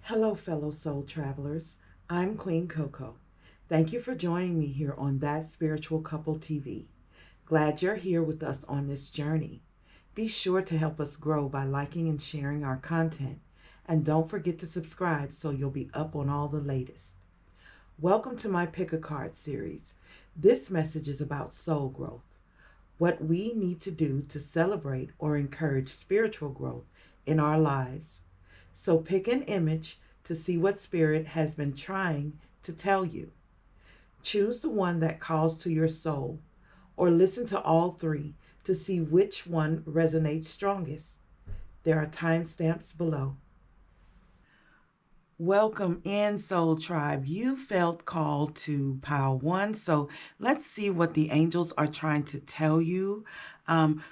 Hello, fellow soul travelers. I'm Queen Coco. Thank you for joining me here on That Spiritual Couple TV. Glad you're here with us on this journey. Be sure to help us grow by liking and sharing our content. And don't forget to subscribe so you'll be up on all the latest. Welcome to my Pick a Card series. This message is about soul growth, what we need to do to celebrate or encourage spiritual growth in our lives. So pick an image to see what spirit has been trying to tell you. Choose the one that calls to your soul, or listen to all three to see which one resonates strongest. There are timestamps below. Welcome in, Soul Tribe. You felt called to pile one. So let's see what the angels are trying to tell you.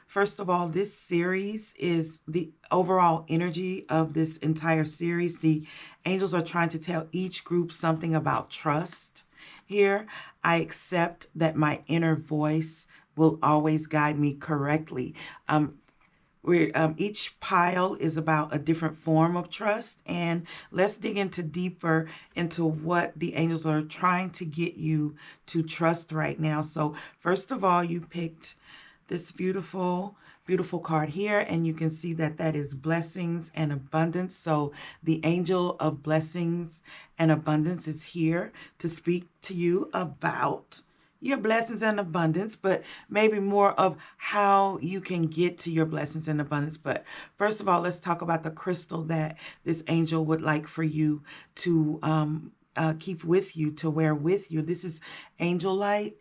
First of all, this series is the overall energy of this entire series. The angels are trying to tell each group something about trust. Here, I accept that my inner voice will always guide me correctly. Each pile is about a different form of trust, and let's dig into deeper into what the angels are trying to get you to trust right now. So first of all, you picked this beautiful card here, and you can see that that is blessings and abundance. So the angel of blessings and abundance is here to speak to you about your blessings and abundance, but maybe more of how you can get to your blessings and abundance. But first of all, let's talk about the crystal that this angel would like for you to keep with you, to wear with you. This is angel light.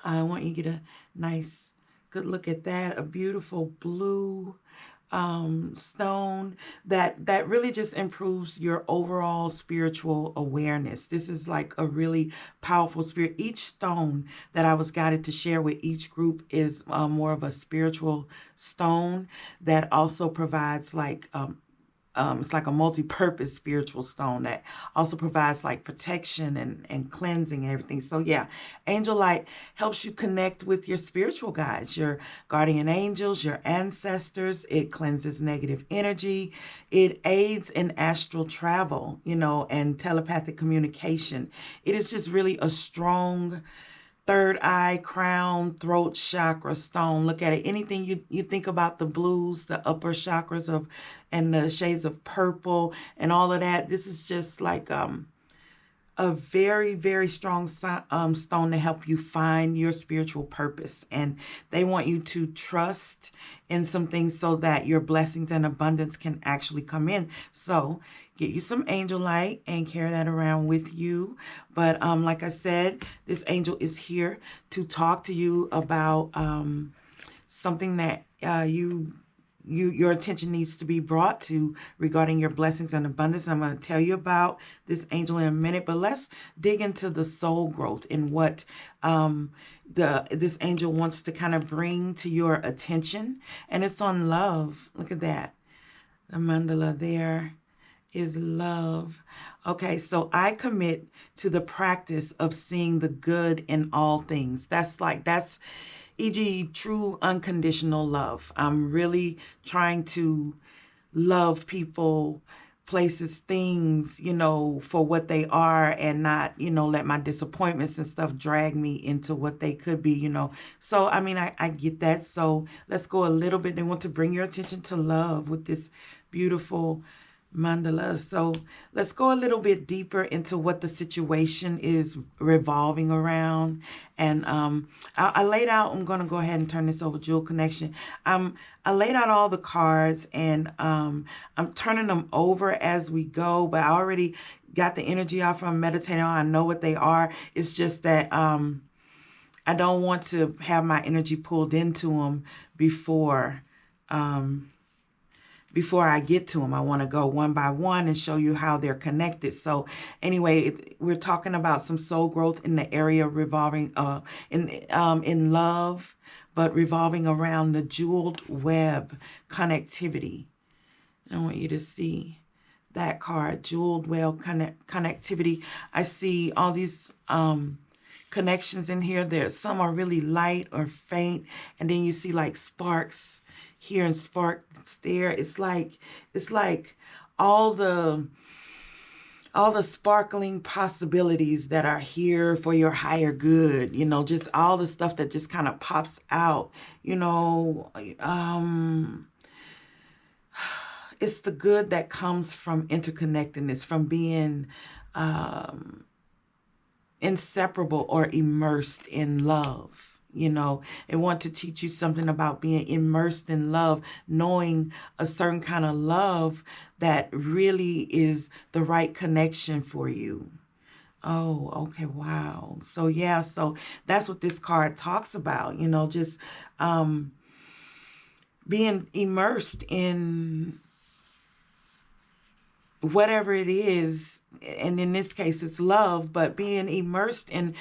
I want you to get a nice, good look at that. A beautiful blue stone that really just improves your overall spiritual awareness. This is like a really powerful spirit. Each stone that I was guided to share with each group is more of a spiritual stone that also provides like it's like a multi-purpose spiritual stone that also provides like protection and cleansing and everything. So yeah, angel light helps you connect with your spiritual guides, your guardian angels, your ancestors. It cleanses negative energy. It aids in astral travel, and telepathic communication. It is just really a strong third eye, crown, throat chakra stone. Look at it. Anything you think about the blues, the upper chakras and the shades of purple and all of that. This is just like a very, very strong stone to help you find your spiritual purpose. And they want you to trust in some things so that your blessings and abundance can actually come in. So get you some angel light and carry that around with you. But like I said, this angel is here to talk to you about something that your attention needs to be brought to regarding your blessings and abundance. I'm going to tell you about this angel in a minute, but let's dig into the soul growth and what this angel wants to kind of bring to your attention. And it's on love. Look at that. The mandala there is love. Okay, so I commit to the practice of seeing the good in all things. That's e.g. true unconditional love. I'm really trying to love people, places, things, for what they are and not, let my disappointments and stuff drag me into what they could be. So, I mean, I get that. So let's go a little bit. They want to bring your attention to love with this beautiful mandala. So let's go a little bit deeper into what the situation is revolving around. And I laid out, I'm going to go ahead and turn this over, Jewel Connection. I laid out all the cards, and I'm turning them over as we go, but I already got the energy out from meditating on. I know what they are. It's just that I don't want to have my energy pulled into them before I get to them. I want to go one by one and show you how they're connected. So anyway, we're talking about some soul growth in the area revolving in love, but revolving around the jeweled web connectivity. I want you to see that card, jeweled web connectivity. I see all these connections in here. Some are really light or faint, and then you see like sparks here and sparks there. It's like all the all the sparkling possibilities that are here for your higher good, just all the stuff that just kind of pops out, you know, it's the good that comes from interconnectedness, from being um, inseparable or immersed in love. It want to teach you something about being immersed in love, knowing a certain kind of love that really is the right connection for you. Oh, okay, wow. So yeah, so that's what this card talks about, just being immersed in whatever it is, and in this case it's love, but being immersed in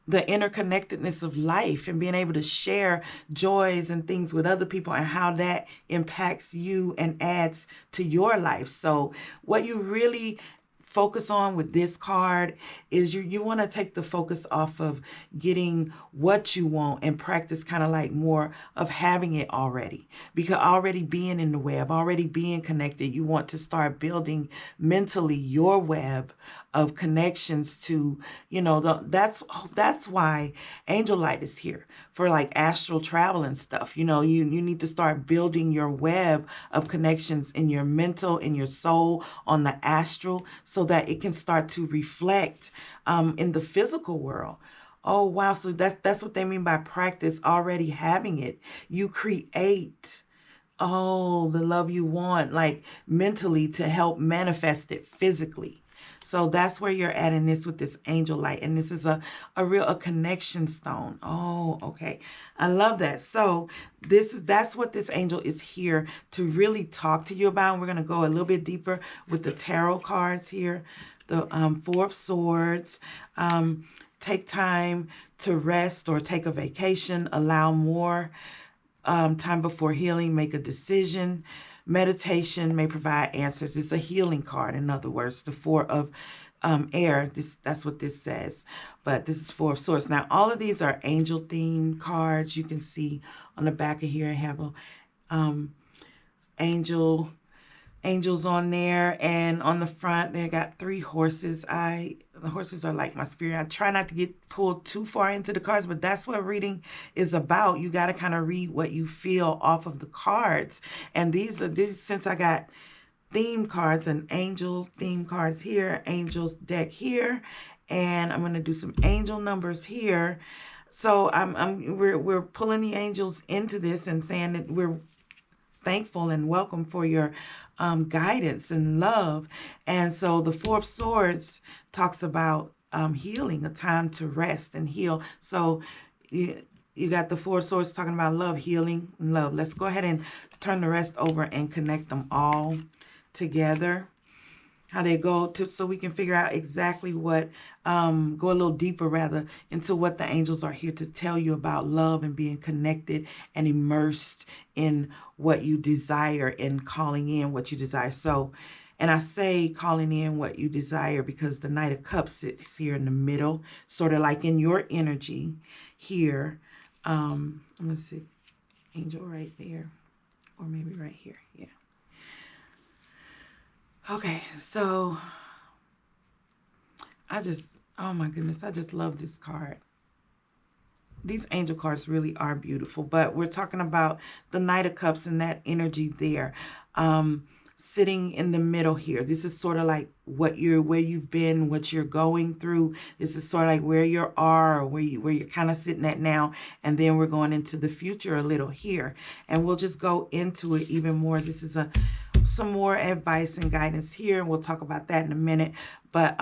the interconnectedness of life and being able to share joys and things with other people and how that impacts you and adds to your life. So what you really focus on with this card is you want to take the focus off of getting what you want and practice kind of like more of having it already, because already being in the web, already being connected, you want to start building mentally your web of connections to, that's why Angel Light is here for like astral travel and stuff. You need to start building your web of connections in your mental, in your soul, on the astral, so that it can start to reflect in the physical world. Oh, wow. So that's what they mean by practice, already having it. You create, oh, the love you want, like mentally, to help manifest it physically. So that's where you're at in this with this angel light. And this is a real connection stone. Oh, okay. I love that. So that's what this angel is here to really talk to you about. We're going to go a little bit deeper with the tarot cards here. The Four of Swords. Take time to rest or take a vacation. Allow more time before healing. Make a decision. Meditation may provide answers. It's a healing card, in other words. The Four of Air, that's what this says. But this is Four of Swords. Now, all of these are angel-themed cards. You can see on the back of here, I have a angels on there, and on the front they got three horses. The horses are like my spirit. I try not to get pulled too far into the cards, but that's what reading is about. You got to kind of read what you feel off of the cards. And these since I got theme cards and angel theme cards here, angels deck here, and I'm going to do some angel numbers here. So we're pulling the angels into this and saying that we're thankful and welcome for your guidance and love. And so the Four of Swords talks about healing, a time to rest and heal. So you got the Four of Swords talking about love, healing, and love. Let's go ahead and turn the rest over and connect them all together. How they go to, so we can figure out exactly what, go a little deeper rather into what the angels are here to tell you about love and being connected and immersed in what you desire and calling in what you desire. So, and I say calling in what you desire because the Knight of Cups sits here in the middle, sort of like in your energy here. Let's see, angel right there, or maybe right here. Yeah. Okay, so oh my goodness, I just love this card. These angel cards really are beautiful, but we're talking about the Knight of Cups and that energy there. Sitting in the middle here. This is sort of like where you've been, what you're going through. This is sort of like where you are, or where you're kind of sitting at now. And then we're going into the future a little here. And we'll just go into it even more. This is some more advice and guidance here, and we'll talk about that in a minute. But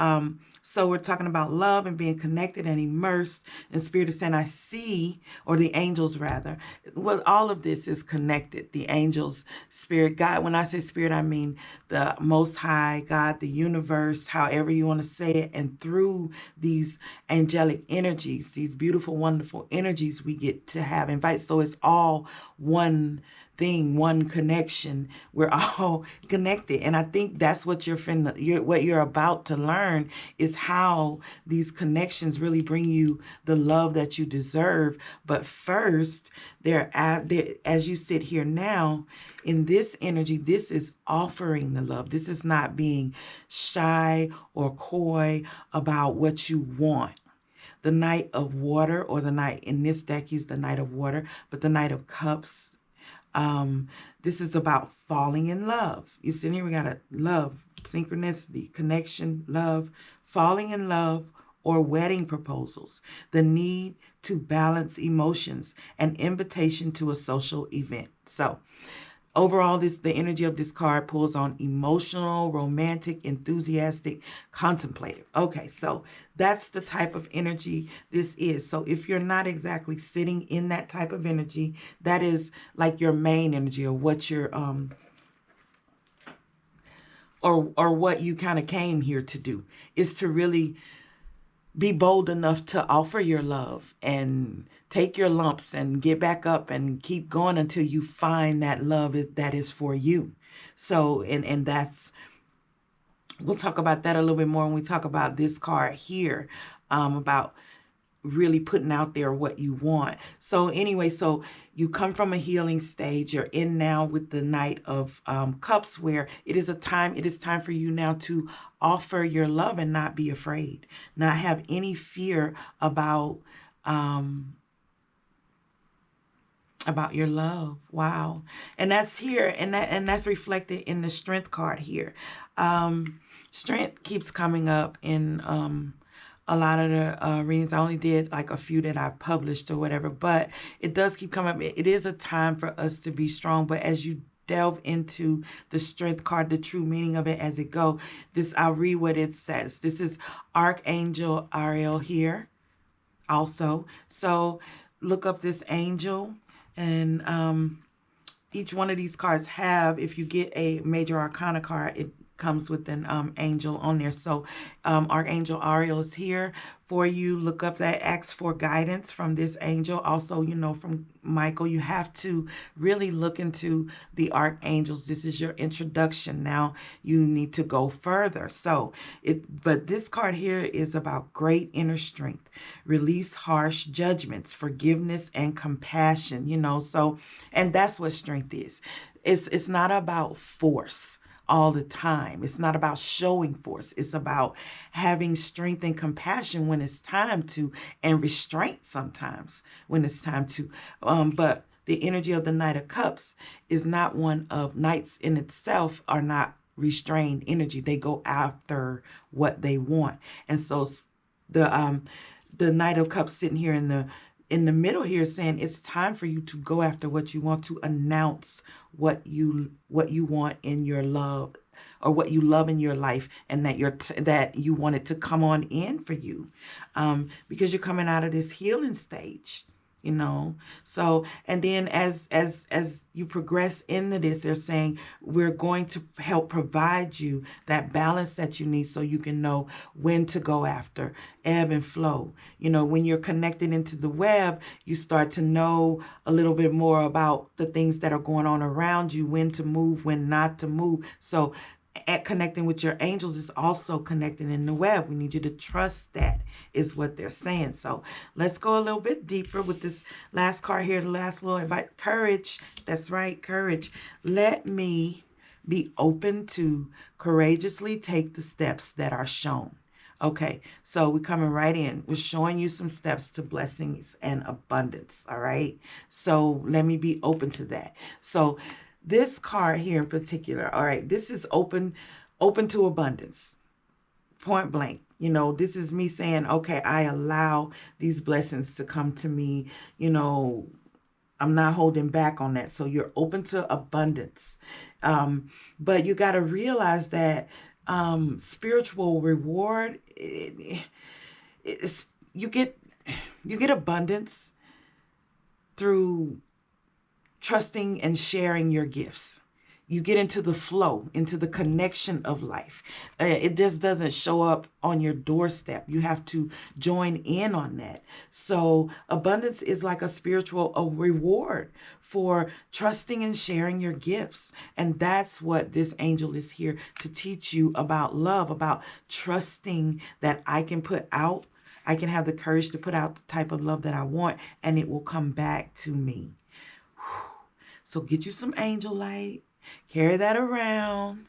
so we're talking about love and being connected and immersed. And Spirit is saying, I see, or the angels rather, well, all of this is connected. The angels, Spirit, God. When I say Spirit, I mean the Most High, God, the universe, however you want to say it. And through these angelic energies, these beautiful, wonderful energies, we get to have invite. So it's all one thing, one connection. We're all connected. And I think that's what what you're about to learn is how these connections really bring you the love that you deserve. But first, as you sit here now, in this energy, this is offering the love. This is not being shy or coy about what you want. The Knight of Water, or the Knight, in this deck, he's the Knight of Water, but the Knight of Cups. This is about falling in love. You see here, we got a love, synchronicity, connection, love, falling in love, or wedding proposals. The need to balance emotions, an invitation to a social event. So, overall, the energy of this card pulls on emotional, romantic, enthusiastic, contemplative. Okay, so that's the type of energy this is. So if you're not exactly sitting in that type of energy, that is like your main energy, or what you're or what you kind of came here to do, is to really be bold enough to offer your love and take your lumps and get back up and keep going until you find that love that is for you. So, and that's, we'll talk about that a little bit more when we talk about this card here, about really putting out there what you want. So anyway, so you come from a healing stage. You're in now with the Knight of Cups, where it is time for you now to offer your love and not be afraid, not have any fear about your love. Wow. And that's here, and that's reflected in the Strength card here. Strength keeps coming up in a lot of the readings. I only did like a few that I published or whatever, but it does keep coming up. It is a time for us to be strong, but as you delve into the Strength card, the true meaning of it as it go, I'll read what it says. This is Archangel Ariel here also. So look up this angel, and each one of these cards have, if you get a major arcana card, it comes with an angel on there. So Archangel Ariel is here for you. Look up that, ask for guidance from this angel. Also, you know, from Michael, you have to really look into the archangels. This is your introduction. Now you need to go further. But this card here is about great inner strength, release harsh judgments, forgiveness, and compassion, you know. So, and that's what strength is. It's not about force all the time. It's not about showing force. It's about having strength and compassion when it's time to, and restraint sometimes when it's time to. But the energy of the Knight of Cups is not one of, knights in itself are not restrained energy. They go after what they want. And so the Knight of Cups sitting here in the middle here saying it's time for you to go after what you want, to announce what you want in your love, or what you love in your life, and that you want it to come on in for you, because you're coming out of this healing stage, you know. So, and then as you progress into this, they're saying we're going to help provide you that balance that you need, so you can know when to go after, ebb and flow. You know, when you're connected into the web, you start to know a little bit more about the things that are going on around you, when to move, when not to move. So at connecting with your angels is also connecting in the web. We need you to trust that, is what they're saying. So let's go a little bit deeper with this last card here, the last little advice. Courage. That's right, courage. Let me be open to courageously take the steps that are shown. Okay, so we're coming right in. We're showing you some steps to blessings and abundance, all right? So let me be open to that. So this card here in particular, all right, this is open to abundance, point blank. You know, this is me saying, okay, I allow these blessings to come to me. You know, I'm not holding back on that. So you're open to abundance. But you got to realize that spiritual reward, it's, you get abundance through trusting and sharing your gifts. you get into the flow, into the connection of life. It just doesn't show up on your doorstep. You have to join in on that. So abundance is like a spiritual reward for trusting and sharing your gifts. And that's what this angel is here to teach you about love, about trusting that I can put out, I can have the courage to put out the type of love that I want, and it will come back to me. So get you some angel light, carry that around,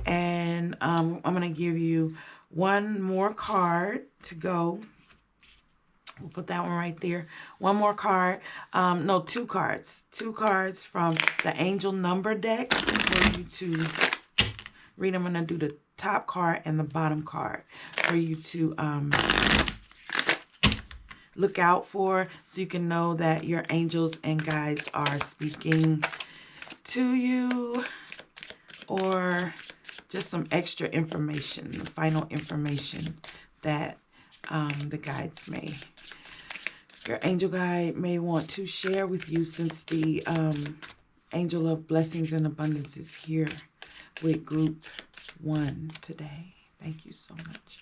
and I'm going to give you one more card to go. We'll put that one right there. One more card. No, two cards. Two cards from the angel number deck for you to read. I'm going to do the top card and the bottom card for you to look out for, so you can know that your angels and guides are speaking to you, or just some extra information, the final information that the guides your angel guide may want to share with you, since the angel of blessings and abundance is here with group 1 today. Thank you so much.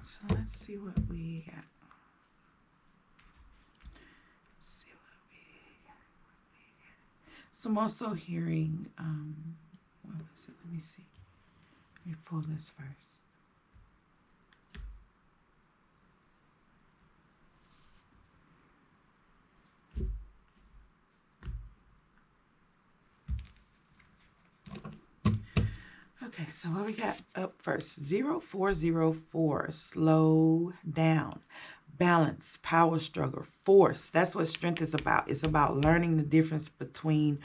So let's see what we got. So I'm also hearing, what was it? Let me see. Let me pull this first. Okay, so what we got up first? 0404, slow down. Balance, power struggle, force. That's what strength is about. It's about learning the difference between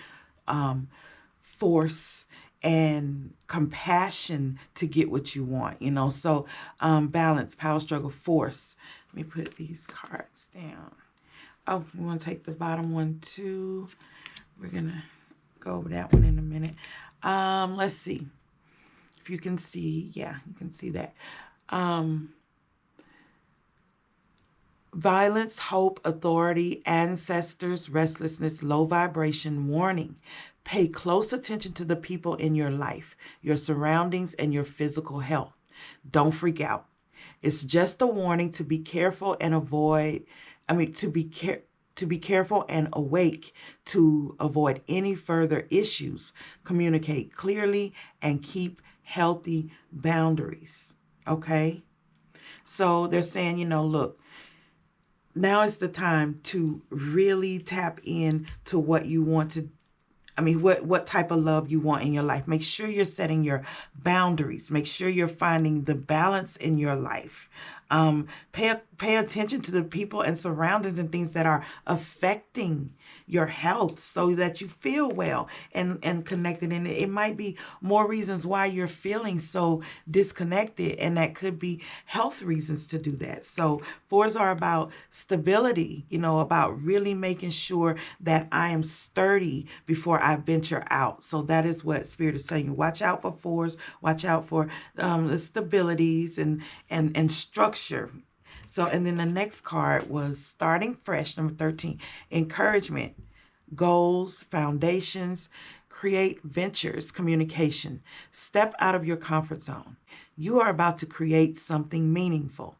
force and compassion to get what you want, you know. So balance, power struggle, force. Let me put these cards down. Oh, we want to take the bottom one too. We're going to go over that one in a minute. Let's see. If you can see, yeah, you can see that. Violence, hope, authority, ancestors, restlessness, low vibration, warning. Pay close attention to the people in your life, your surroundings, and your physical health. Don't freak out. It's just a warning to be careful and to be careful and awake to avoid any further issues. Communicate clearly and keep healthy boundaries. Okay? So they're saying, you know, look, now is the time to really tap in to what you want to, what type of love you want in your life. Make sure you're setting your boundaries. Make sure you're finding the balance in your life. Pay attention to the people and surroundings and things that are affecting your health, so that you feel well and connected. And it might be more reasons why you're feeling so disconnected, and that could be health reasons to do that. So 4s are about stability, you know, about really making sure that I am sturdy before I venture out. So that is what Spirit is saying. Watch out for 4s. Watch out for the stabilities and structure. So, and then the next card was starting fresh, number 13, encouragement, goals, foundations, create ventures, communication. Step out of your comfort zone. You are about to create something meaningful.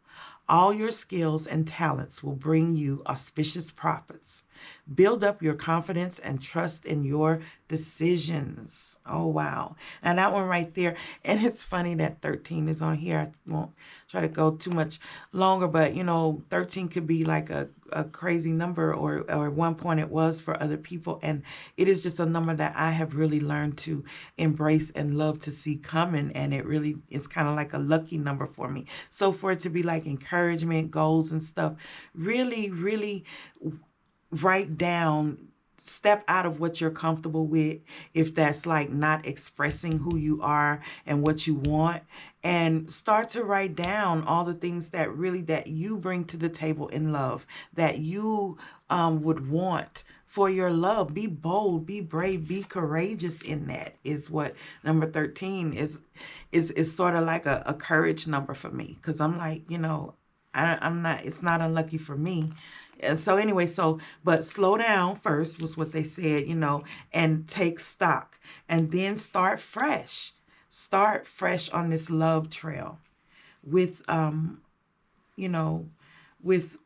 All your skills and talents will bring you auspicious profits. Build up your confidence and trust in your decisions. Oh, wow. And that one right there. And it's funny that 13 is on here. I won't try to go too much longer, but, you know, 13 could be like a crazy number, or at one point it was for other people. And it is just a number that I have really learned to embrace and love to see coming. And it really is kind of like a lucky number for me. So for it to be like encouragement, goals and stuff, really, really write down, step out of what you're comfortable with, if that's like not expressing who you are and what you want, and start to write down all the things that you bring to the table in love, that you would want for your love. Be bold, be brave, be courageous in that, is what number 13 is sort of like a courage number for me. Because I'm like, you know, I'm not, it's not unlucky for me. And so anyway, but slow down first was what they said, and take stock, and then start fresh. Start fresh on this love trail with, you know, with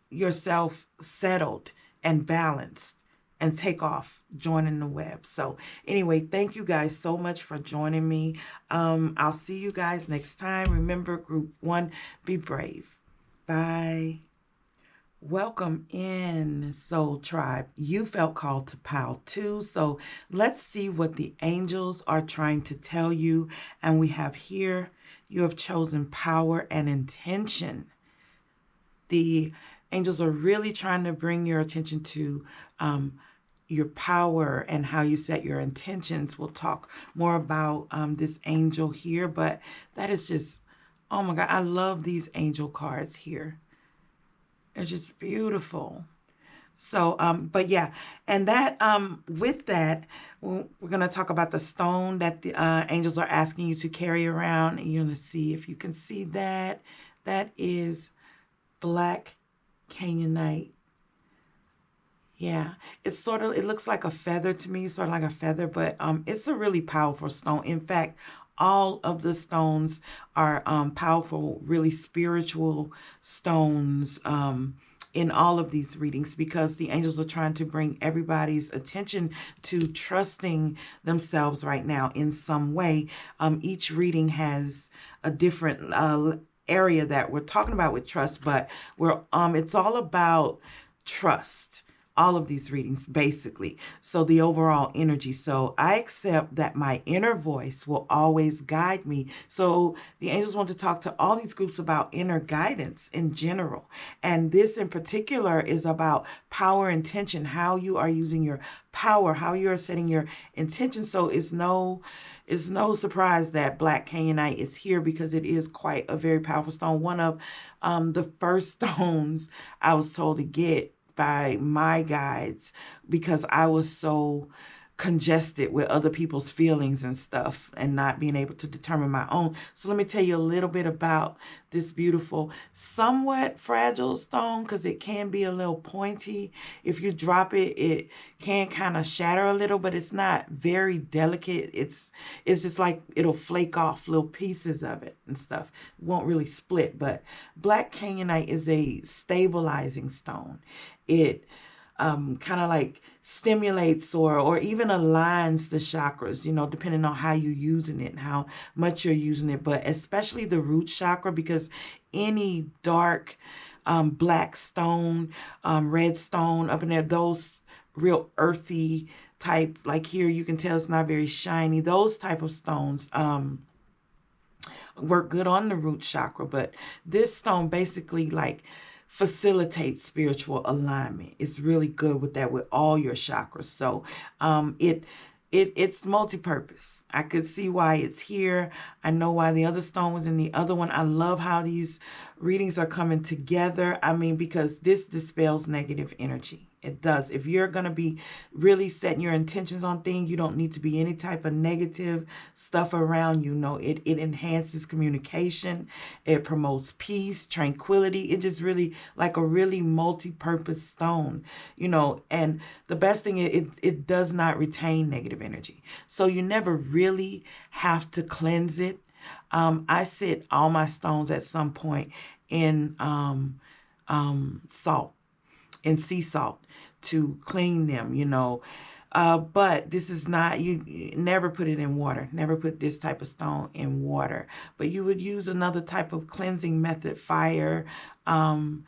yourself settled and balanced, and take off joining the web. So anyway, thank you guys so much for joining me. I'll see you guys next time. Remember, group 1, be brave. Bye. Welcome in, Soul Tribe. You felt called to POW too. So let's see what the angels are trying to tell you. And we have here, you have chosen power and intention. The angels are really trying to bring your attention to your power and how you set your intentions. We'll talk more about this angel here, but that is just, oh my God, I love these angel cards here. They're just beautiful. So, but yeah, and that, with that, we're going to talk about the stone that the angels are asking you to carry around. And you're going to see if you can see that. That is black Canaanite. Yeah, it's sort of, it looks like a feather to me, sort of like a feather, but it's a really powerful stone. In fact, all of the stones are powerful, really spiritual stones in all of these readings, because the angels are trying to bring everybody's attention to trusting themselves right now in some way. Each reading has a different area that we're talking about with trust, but it's all about trust. All of these readings, basically. So the overall energy. So I accept that my inner voice will always guide me. So the angels want to talk to all these groups about inner guidance in general. And this in particular is about power intention, how you are using your power, how you are setting your intention. So it's no surprise that black Canaanite is here, because it is quite a very powerful stone. One of the first stones I was told to get by my guides, because I was so congested with other people's feelings and stuff and not being able to determine my own. So let me tell you a little bit about this beautiful, somewhat fragile stone, because it can be a little pointy. If you drop it, it can kind of shatter a little, but it's not very delicate. It's just like it'll flake off little pieces of it and stuff. It won't really split. But black Canaanite is a stabilizing stone. It kind of like stimulates or even aligns the chakras, depending on how you're using it and how much you're using it, but especially the root chakra, because any dark black stone, red stone up in there, those real earthy type, like here you can tell it's not very shiny, those type of stones work good on the root chakra. But this stone basically like facilitates spiritual alignment. It's really good with that, with all your chakras. So it's multi-purpose. I could see why it's here. I know why the other stone was in the other one. I love how these readings are coming together. I mean, because this dispels negative energy. It does. If you're going to be really setting your intentions on things, you don't need to be any type of negative stuff around you. It enhances communication. It promotes peace, tranquility. It just really like a really multi-purpose stone, and the best thing is it does not retain negative energy. So you never really have to cleanse it. I sit all my stones at some point in salt, in sea salt, to clean them, but this is not, you never put it in water, never put this type of stone in water, but you would use another type of cleansing method, fire, and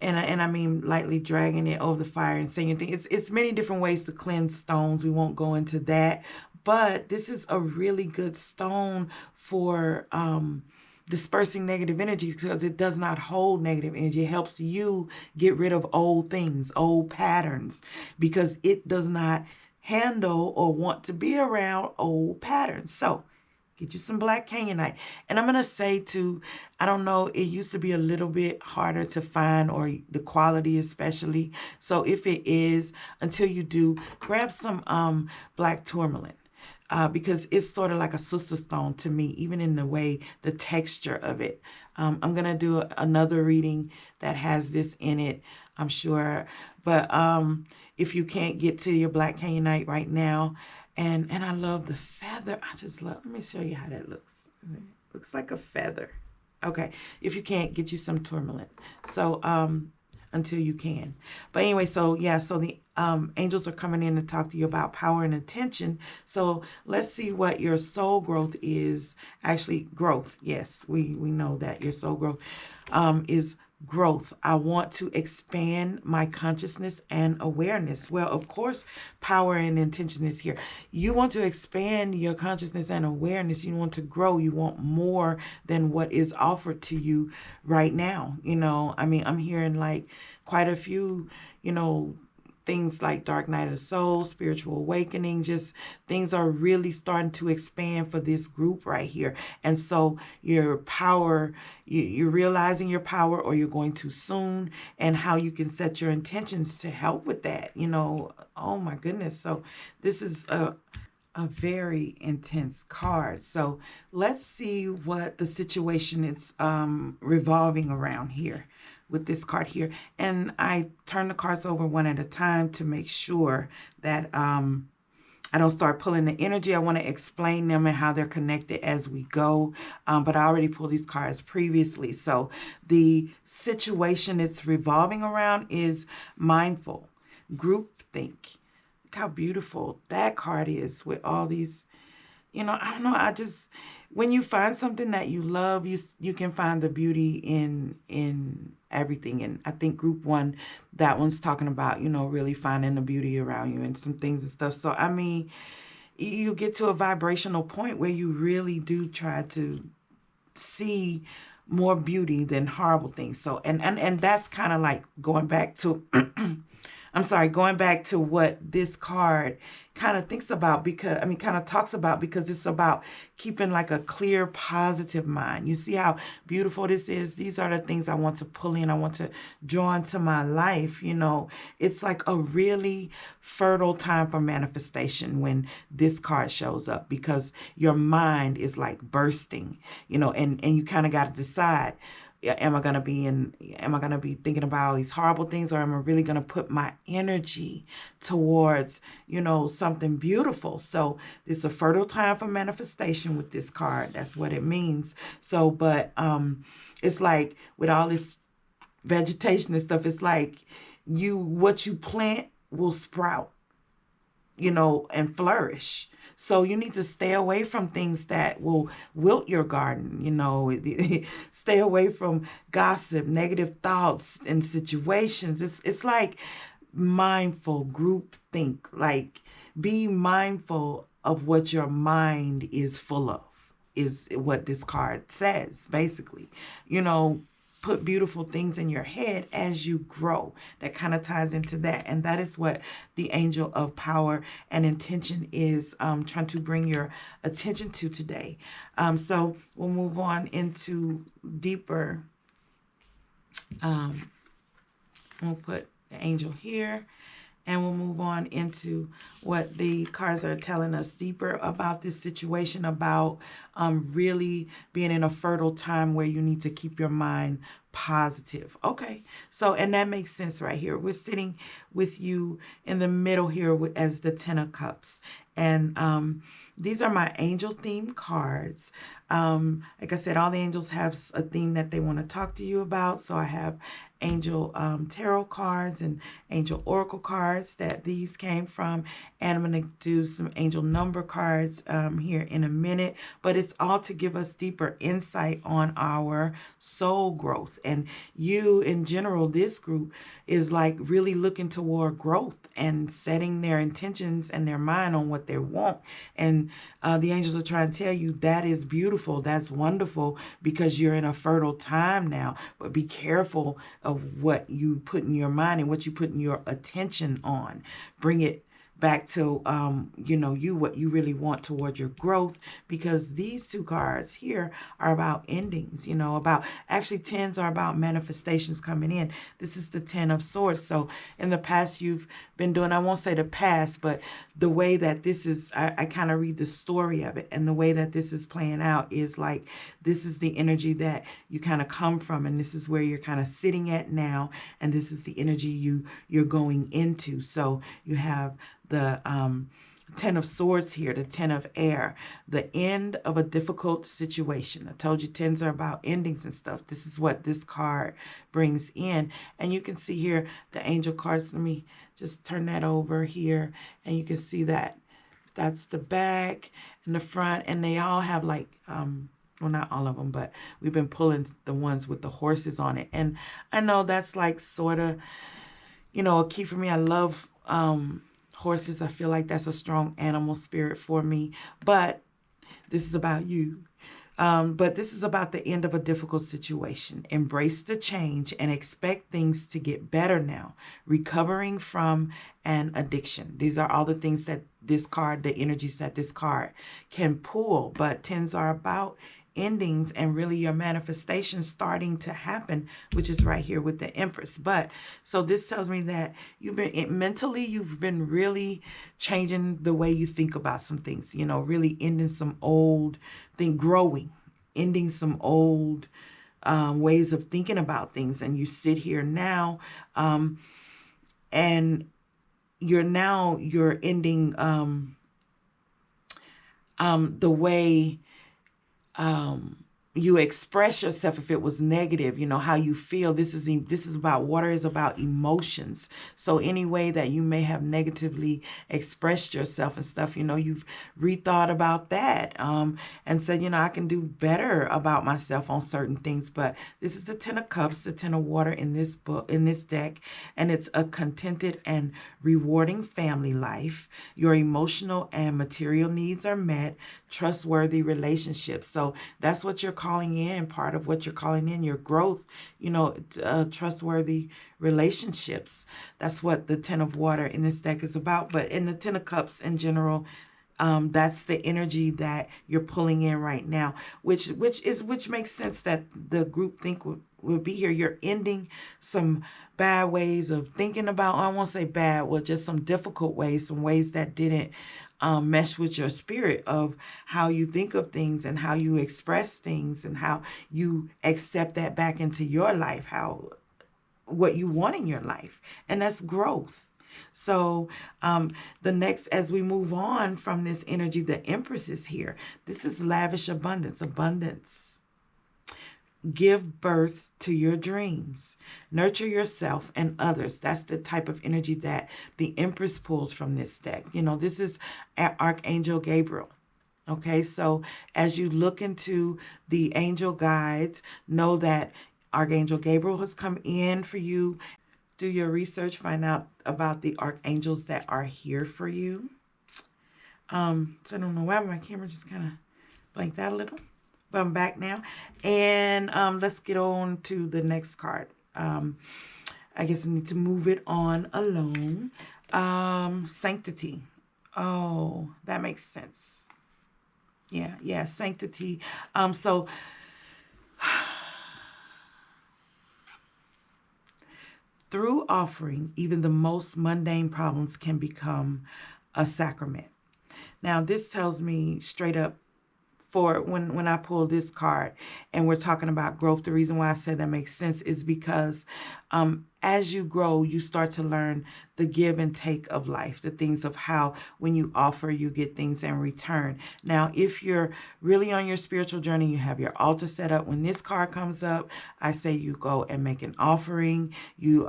I mean lightly dragging it over the fire and saying anything. It's many different ways to cleanse stones. We won't go into that, but this is a really good stone for dispersing negative energy, because it does not hold negative energy. It helps you get rid of old things, old patterns, because it does not handle or want to be around old patterns. So get you some black Canaanite. And I'm going to say too, I don't know, it used to be a little bit harder to find, or the quality especially. So if it is, until you do, grab some black tourmaline. Because it's sort of like a sister stone to me, even in the way, the texture of it. I'm going to do another reading that has this in it, I'm sure. But if you can't get to your Black Canaanite right now, and I love the feather. I just love, let me show you how that looks. It looks like a feather. Okay, if you can't, get you some tourmaline. So until you can. But anyway, so yeah, so the angels are coming in to talk to you about power and intention. So let's see what your soul growth is. Actually, growth. Yes, we know that your soul growth is growth. I want to expand my consciousness and awareness. Well, of course, power and intention is here. You want to expand your consciousness and awareness. You want to grow. You want more than what is offered to you right now. You know, I mean, I'm hearing like quite a few, you know, things like Dark Night of the Soul, Spiritual Awakening, just things are really starting to expand for this group right here. And so your power, you're realizing your power, or you're going too soon, and how you can set your intentions to help with that. You know, oh my goodness. So this is a very intense card. So let's see what the situation is revolving around here with this card here. And I turn the cards over one at a time to make sure that I don't start pulling the energy. I want to explain them and how they're connected as we go. But I already pulled these cards previously. So the situation it's revolving around is mindful, groupthink. Look how beautiful that card is with all these, you know, I don't know. I just, when you find something that you love, you can find the beauty in everything. And I think group one, that one's talking about, you know, really finding the beauty around you and some things and stuff. So, I mean, you get to a vibrational point where you really do try to see more beauty than horrible things. So, and that's kind of like going back to I'm sorry, going back to what this card kind of thinks about, because, I mean, kind of talks about, because it's about keeping like a clear, positive mind. You see how beautiful this is? These are the things I want to pull in. I want to draw into my life. You know, it's like a really fertile time for manifestation when this card shows up, because your mind is like bursting, you know, and you kind of got to decide, am I going to be thinking about all these horrible things, or am I really going to put my energy towards, you know, something beautiful? So it's a fertile time for manifestation with this card. That's what it means. So, but it's like with all this vegetation and stuff, it's like what you plant will sprout, you know, and flourish. So you need to stay away from things that will wilt your garden, you know. Stay away from gossip, negative thoughts and situations. It's like mindful group think. Like, be mindful of what your mind is full of, is what this card says, basically. You know, put beautiful things in your head as you grow. That kind of ties into that. And that is what the angel of power and intention is trying to bring your attention to today. So we'll move on into deeper. We'll put the angel here. And we'll move on into what the cards are telling us deeper about this situation, about really being in a fertile time where you need to keep your mind positive. Okay, so, and that makes sense right here. We're sitting with you in the middle here as the Ten of Cups. And these are my angel themed cards. Like I said, all the angels have a theme that they want to talk to you about. So I have angel tarot cards and angel oracle cards that these came from. And I'm going to do some angel number cards here in a minute. But it's all to give us deeper insight on our soul growth. And you, in general, this group is like really looking toward growth and setting their intentions and their mind on what they want. And the angels are trying to tell you that is beautiful. That's wonderful, because you're in a fertile time now. But be careful of what you put in your mind and what you put in your attention on. Bring it back to what you really want toward your growth, because these two cards here are about endings, about actually tens are about manifestations coming in. This is the 10 of swords. So in the past you've been doing, I won't say the past, but the way that this is, I kind of read the story of it, and the way that this is playing out is like, this is the energy that you kind of come from, and this is where you're kind of sitting at now, and this is the energy you're going into. So you have the 10 of swords here, the 10 of air, the end of a difficult situation. I told you tens are about endings and stuff. This is what this card brings in. And you can see here the angel cards. Let me just turn that over here, and you can see that that's the back and the front, and they all have like well, not all of them, but we've been pulling the ones with the horses on it. And I know that's like sort of, a key for me. I love horses. I feel like that's a strong animal spirit for me. But this is about you. But this is about the end of a difficult situation. Embrace the change and expect things to get better now. Recovering from an addiction. These are all the things that this card, the energies that this card can pull. But tens are about endings and really your manifestation starting to happen, which is right here with the Empress. But so this tells me that you've been really changing the way you think about some things, really ending some old thing, growing, ending some old ways of thinking about things. And you sit here now and you're ending the way you express yourself. If it was negative, how you feel. This is about, water is about emotions. So any way that you may have negatively expressed yourself and stuff, you've rethought about that and said, I can do better about myself on certain things. But this is the 10 of cups, the 10 of water in this book, in this deck, and it's a contented and rewarding family life. Your emotional and material needs are met. Trustworthy relationships. So that's what you're calling in. Part of what you're calling in, your growth, trustworthy relationships. That's what the 10 of water in this deck is about. But in the 10 of cups in general, that's the energy that you're pulling in right now, which makes sense that the group think would be here. You're ending some bad ways of thinking about, I won't say bad, well, just some difficult ways, some ways that didn't mesh with your spirit of how you think of things and how you express things and how you accept that back into your life, what you want in your life. And that's growth. So the next, as we move on from this energy, the Empress is here. This is lavish abundance. Give birth to your dreams. Nurture yourself and others. That's the type of energy that the Empress pulls from this deck. This is Archangel Gabriel. Okay, so as you look into the angel guides, know that Archangel Gabriel has come in for you. Do your research, find out about the archangels that are here for you. So I don't know why my camera just kind of blanked out a little. But I'm back now. And let's get on to the next card. I guess I need to move it on alone. Sanctity. Oh, that makes sense. Yeah, sanctity. So through offering, even the most mundane problems can become a sacrament. Now, this tells me straight up, for when I pull this card and we're talking about growth, the reason why I said that makes sense is because as you grow, you start to learn the give and take of life, the things of how when you offer, you get things in return. Now, if you're really on your spiritual journey, you have your altar set up. When this card comes up, I say you go and make an offering, you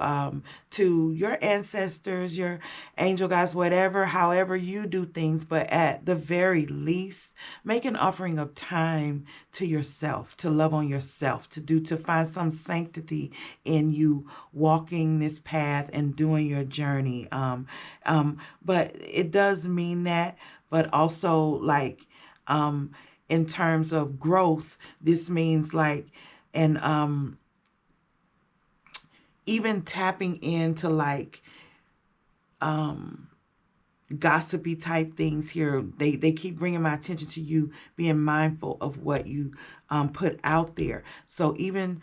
to your ancestors, your angel guides, whatever, however you do things. But at the very least, make an offering of time to yourself, to love on yourself, to find some sanctity in you walking this path and doing your journey. But it does mean that, but also like in terms of growth, this means like, and even tapping into like gossipy type things here. They keep bringing my attention to you being mindful of what you put out there. So even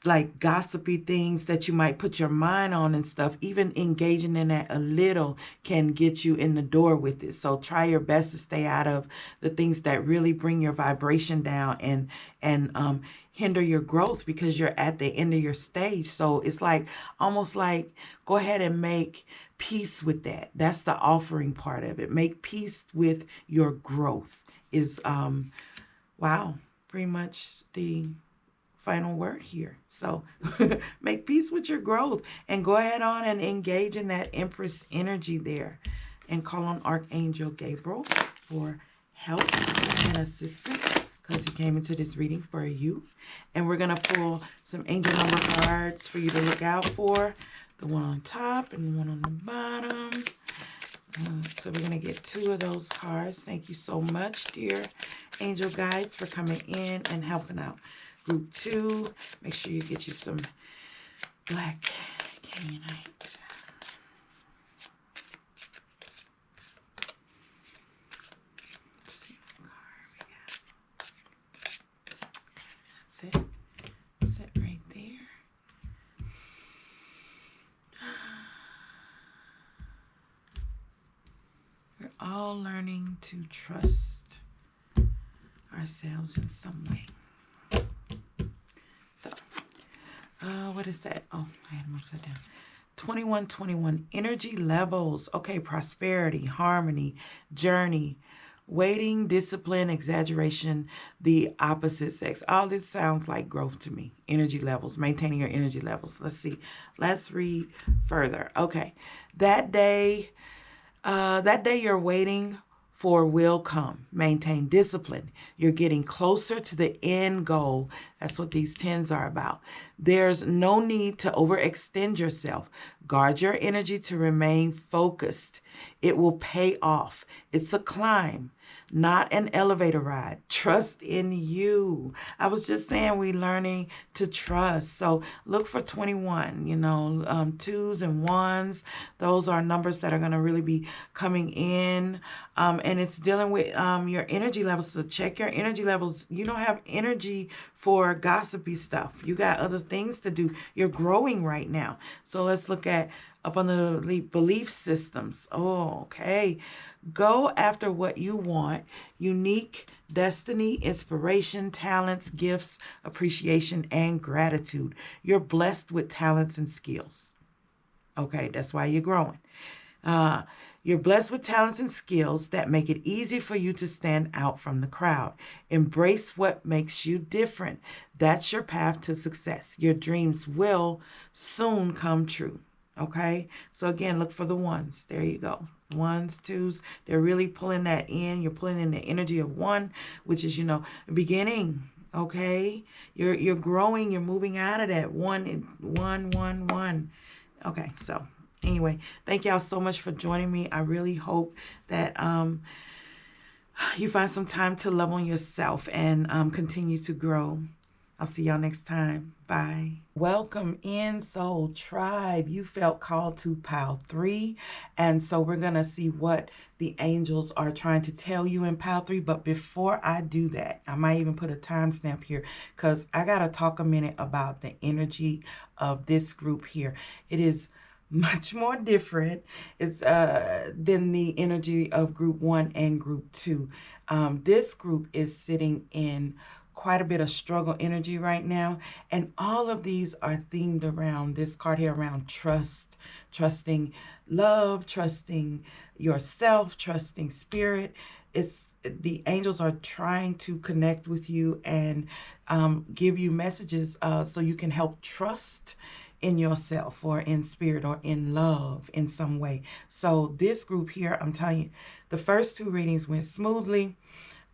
like gossipy things that you might put your mind on and stuff, even engaging in that a little can get you in the door with it. So try your best to stay out of the things that really bring your vibration down and hinder your growth, because you're at the end of your stage. So it's like almost like go ahead and make peace with that. That's the offering part of it. Make peace with your growth is wow, pretty much the final word here. So make peace with your growth and go ahead on and engage in that Empress energy there and call on Archangel Gabriel for help and assistance, because he came into this reading for you. And we're going to pull some angel number cards for you to look out for. The one on top and the one on the bottom. So we're going to get 2 of those cards. Thank you so much, dear angel guides, for coming in and helping out Group 2. Make sure you get you some black Canaanite. Let's see what card we got. That's it. Sit right there. We're all learning to trust ourselves in some way. So, what is that? Oh, I had them upside down. 2121 energy levels. Okay, prosperity, harmony, journey, waiting, discipline, exaggeration, the opposite sex. All this sounds like growth to me. Energy levels, maintaining your energy levels. Let's see. Let's read further. Okay, that day you're waiting for will come. Maintain discipline. You're getting closer to the end goal. That's what these 10s are about. There's no need to overextend yourself. Guard your energy to remain focused. It will pay off. It's a climb, not an elevator ride. Trust in you. I was just saying we're learning to trust. So look for 21, 2s and 1s. Those are numbers that are going to really be coming in. And it's dealing with your energy levels. So check your energy levels. You don't have energy for gossipy stuff. You got other things to do. You're growing right now. So let's look at up on the belief systems. Oh, okay. Go after what you want. Unique destiny, inspiration, talents, gifts, appreciation, and gratitude. You're blessed with talents and skills. Okay, that's why you're growing. You're blessed with talents and skills that make it easy for you to stand out from the crowd. Embrace what makes you different. That's your path to success. Your dreams will soon come true. Okay, so again, look for the 1s. There you go. 1s, 2s. They're really pulling that in. You're pulling in the energy of 1, which is, beginning. Okay, you're growing. You're moving out of that 1. Okay, so anyway, thank y'all so much for joining me. I really hope that you find some time to love on yourself and continue to grow. I'll see y'all next time. Bye. Welcome in, Soul Tribe. You felt called to Pile 3. And so we're going to see what the angels are trying to tell you in Pile 3. But before I do that, I might even put a timestamp here because I got to talk a minute about the energy of this group here. It is much more different. It's than the energy of Group 1 and Group 2. This group is sitting in quite a bit of struggle energy right now, and all of these are themed around this card here, around trust, trusting love, trusting yourself, trusting spirit. It's the angels are trying to connect with you and give you messages so you can help trust in yourself or in spirit or in love in some way. So this group here, I'm telling you, the first 2 readings went smoothly.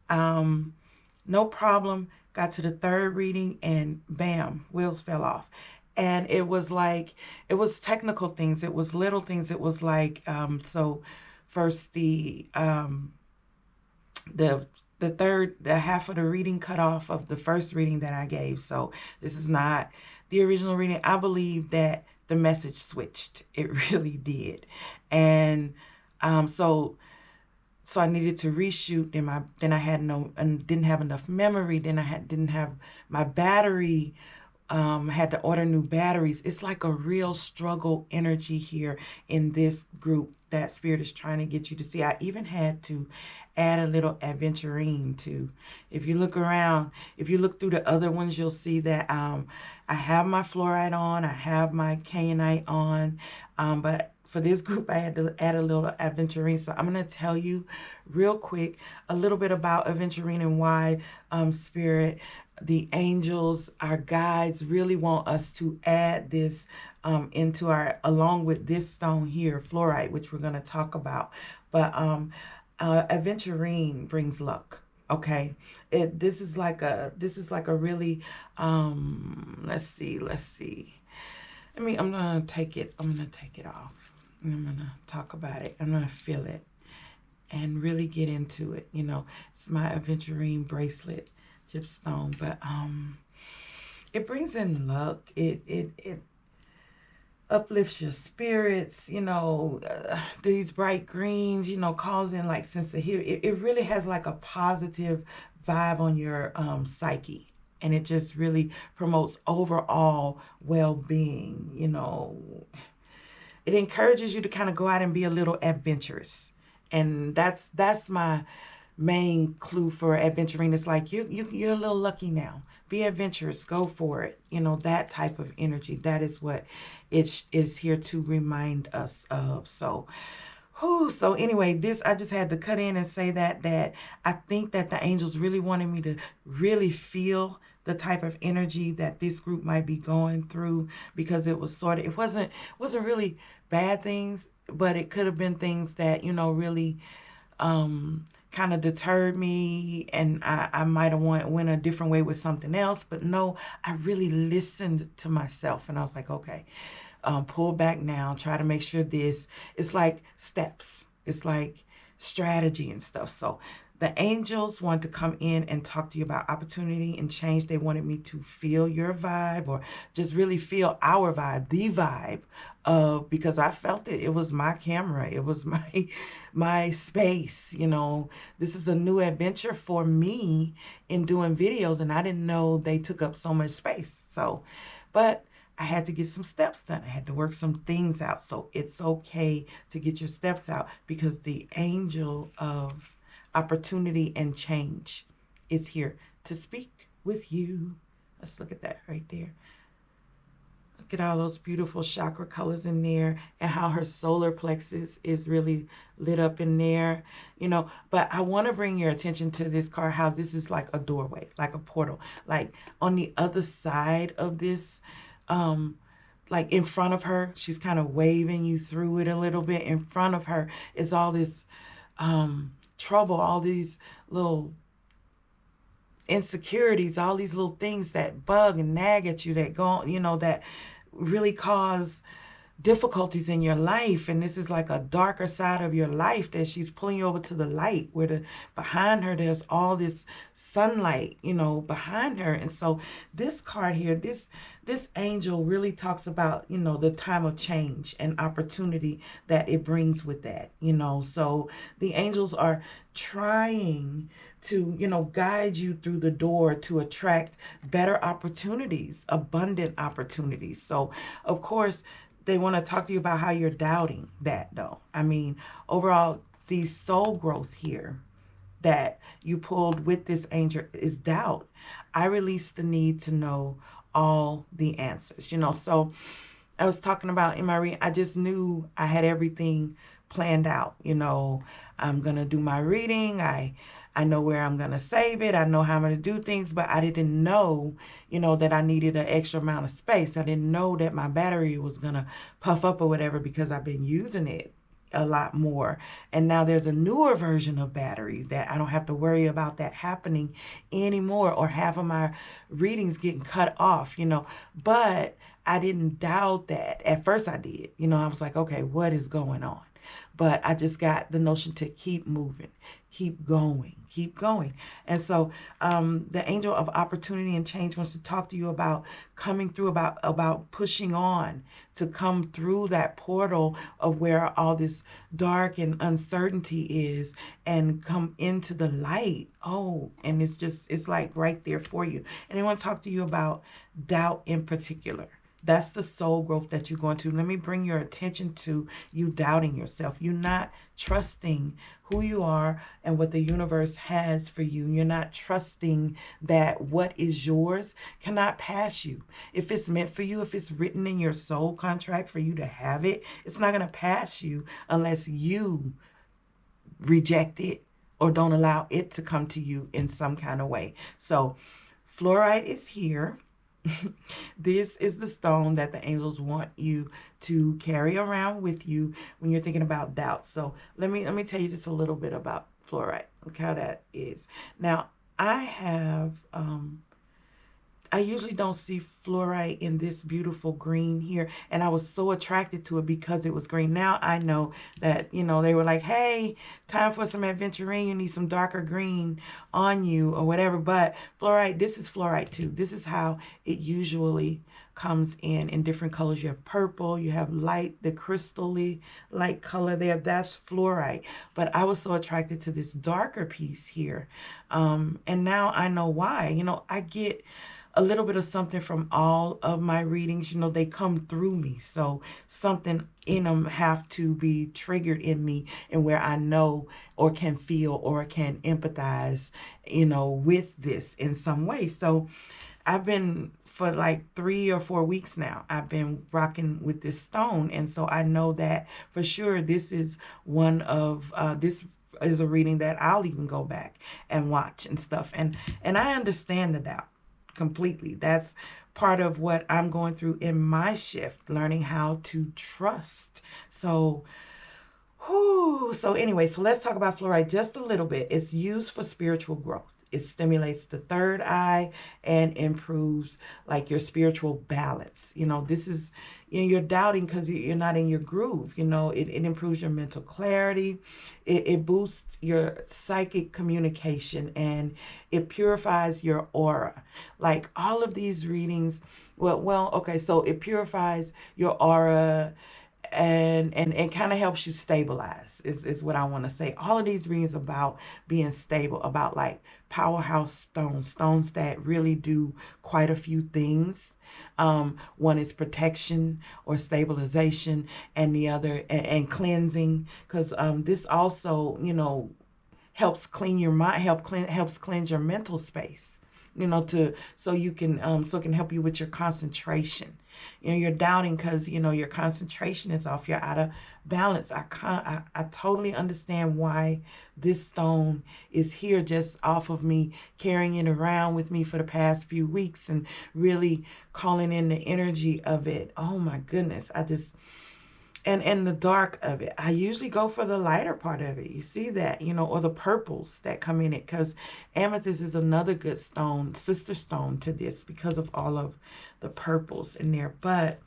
No problem. Got to the 3rd reading and bam, wheels fell off. And it was like, it was technical things. It was little things. It was like, so first the half of the reading cut off of the first reading that I gave. So this is not the original reading. I believe that the message switched. It really did. And So I needed to reshoot. Then I had no and didn't have enough memory. Then didn't have my battery. Had to order new batteries. It's like a real struggle energy here in this group that Spirit is trying to get you to see. I even had to add a little aventurine to. If you look around, if you look through the other ones, you'll see that I have my fluoride on, I have my kayanite on, but for this group, I had to add a little aventurine. So I'm going to tell you real quick a little bit about aventurine and why Spirit, the angels, our guides really want us to add this into our, along with this stone here, fluorite, which we're going to talk about. But aventurine brings luck. Okay, this is like a really let's see. I'm gonna take it off. And I'm gonna talk about it. I'm gonna feel it and really get into it. You know, it's my aventurine bracelet, gypstone, but it brings in luck. It uplifts your spirits. You know, these bright greens. You know, causing like sense of here. It really has like a positive vibe on your psyche. And it just really promotes overall well-being. You know, it encourages you to kind of go out and be a little adventurous. And that's my main clue for adventuring. It's like you're a little lucky now. Be adventurous, go for it. You know, that type of energy. That is what it is here to remind us of. So so anyway, this I just had to cut in and say that I think that the angels really wanted me to really feel the type of energy that this group might be going through, because it was sort of, it wasn't really bad things, but it could have been things that, you know, really kind of deterred me, and I might have went a different way with something else. But no, I really listened to myself, and I was like, okay, pull back now, try to make sure this, it's like steps, it's like strategy and stuff. So the angels want to come in and talk to you about opportunity and change. They wanted me to feel your vibe, or just really feel our vibe, the vibe of, because I felt it. It was my camera. It was my space. You know, this is a new adventure for me in doing videos, and I didn't know they took up so much space. So, but I had to get some steps done. I had to work some things out. So it's okay to get your steps out, because the angel of opportunity and change is here to speak with you. Let's look at that right there. Look at all those beautiful chakra colors in there, and how her solar plexus is really lit up in there, you know. But I want to bring your attention to this card, how this is like a doorway, like a portal. Like on the other side of this, like in front of her, she's kind of waving you through it a little bit. In front of her is all this trouble, all these little insecurities, all these little things that bug and nag at you, that go, you know, that really cause difficulties in your life. And this is like a darker side of your life that she's pulling you over to the light, where behind her there's all this sunlight, you know, behind her. And so this card here, this angel really talks about, you know, the time of change and opportunity that it brings with that, you know. So the angels are trying to, you know, guide you through the door to attract better opportunities, abundant opportunities. So of course they want to talk to you about how you're doubting that, though. I mean, overall, the soul growth here that you pulled with this angel is doubt. I released the need to know all the answers, you know. So I was talking about in my reading, I just knew I had everything planned out, you know. I'm going to do my reading. I know where I'm going to save it. I know how I'm going to do things, but I didn't know, you know, that I needed an extra amount of space. I didn't know that my battery was going to puff up or whatever, because I've been using it a lot more. And now there's a newer version of battery that I don't have to worry about that happening anymore, or half of my readings getting cut off, you know. But I didn't doubt that. At first I did. I was like, okay, what is going on? But I just got the notion to keep moving, keep going, keep going. And so the angel of opportunity and change wants to talk to you about coming through, about pushing on to come through that portal of where all this dark and uncertainty is and come into the light. Oh, and it's like right there for you. And they want to talk to you about doubt in particular. That's the soul growth that you're going to. Let me bring your attention to you doubting yourself. You're not trusting who you are and what the universe has for you. You're not trusting that what is yours cannot pass you. If it's meant for you, if it's written in your soul contract for you to have it, it's not going to pass you unless you reject it or don't allow it to come to you in some kind of way. So fluorite is here. This is the stone that the angels want you to carry around with you when you're thinking about doubt. So let me tell you just a little bit about fluorite. Look how that is. Now I usually don't see fluorite in this beautiful green here, and I was so attracted to it because it was green. Now I know that, they were like, hey, time for some adventuring, you need some darker green on you or whatever. But fluorite, this is fluorite too. This is how it usually comes in different colors. You have purple, you have light, the crystally light color there, that's fluorite. But I was so attracted to this darker piece here, and now I know why. I get a little bit of something from all of my readings. They come through me. So something in them have to be triggered in me, and where I know or can feel or can empathize, with this in some way. So I've been, for like 3 or 4 weeks now, I've been rocking with this stone. And so I know that for sure this is this is a reading that I'll even go back and watch and stuff. And I understand the doubt completely. That's part of what I'm going through in my shift, learning how to trust. So anyway, so let's talk about fluoride just a little bit. It's used for spiritual growth. It stimulates the third eye and improves like your spiritual balance. This is, you're doubting because you're not in your groove. It improves your mental clarity. It boosts your psychic communication, and it purifies your aura. Like all of these readings, okay, so it purifies your aura, and it kind of helps you stabilize is what I want to say. All of these readings about being stable, about like powerhouse stones that really do quite a few things. One is protection or stabilization, and the other and cleansing, because this also helps clean your mind, helps cleanse your mental space, so you can so it can help you with your concentration. You're doubting because your concentration is off, you're out of balance. I totally understand why this stone is here, just off of me carrying it around with me for the past few weeks and really calling in the energy of it. Oh my goodness, and the dark of it. I usually go for the lighter part of it. You see that, or the purples that come in it, because amethyst is another good stone, sister stone to this, because of all of the purples in there. But